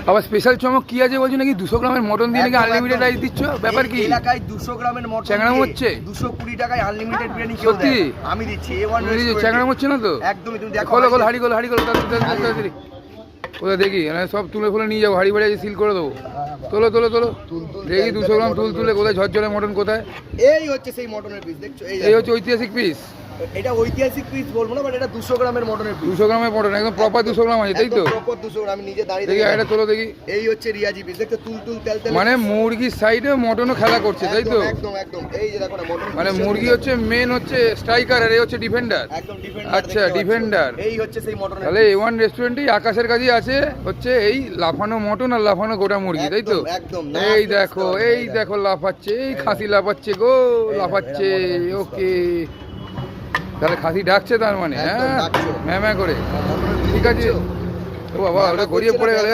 আবার স্পেশাল চমক কি আছে বলছো নাকি 200 গ্রামের মটন দিয়ে নাকি আনলিমিটেড রাইস দিচ্ছ, ব্যাপার কি? এলাকায় 200 গ্রামের মটন চ্যাংড়াম হচ্ছে 220 টাকায় আনলিমিটেড বিরিয়ানি কেউ সত্যি? দেয় আমি দিচ্ছি A1 চ্যাংড়াম হচ্ছে না তো? একদমই তুমি দেখো খোলো খোলো হাড়ি খোলো তাড়াতাড়ি ওটা দেখি সব তুলে ফুলে নিয়ে যাবো, হাড়ি বাড়ি সিল করে দেবো। তোলো তোলো তোলো দেখি 200 গ্রাম তুলে কোথায় ঝরঝরে মটন কোথায়? এই হচ্ছে সেই মটনের পিস দেখছো, এই হচ্ছে ঐতিহাসিক পিস। এটা ঐতিহাসিক পিস বলবো না, বাট এটা 200 গ্রামের মটনের পিস। 200 গ্রামের মটন একদম প্রপার 200 গ্রাম আছে, তাই তো? প্রপার 200 গ্রাম, আমি নিজে দাঁড়িয়ে দেখি এটা তোলো দেখি। এই হচ্ছে রিয়াজি পিস দেখছো, তুল তেল মানে মুরগির সাইডে মটনও খেলা করছে, তাই তো? একদম একদম এই যে দেখো না মটন, মানে মুরগি হচ্ছে মেন হচ্ছে স্ট্রাইকার আর এই হচ্ছে ডিফেন্ডার। একদম ডিফেন্ডার। আচ্ছা ডিফেন্ডার। এই হচ্ছে সেই মটনের। তাহলে A1 রেস্টুরেন্টেই আকাশের কাছেই আছে হচ্ছে এই লাফানো মটন আর লাফানো গোটা মুরগি, তাই তো? একদম। এই দেখো লাফাচ্ছে, এই খাসি লাফাচ্ছে গো, লাফাচ্ছে। ওকে, তাহলে খাসি ডাকছে তার মানে, হ্যাঁ ম্যাঁ করে। ঠিক আছে। ও বাবা ওটা গড়িয়ে পড়ে গেল।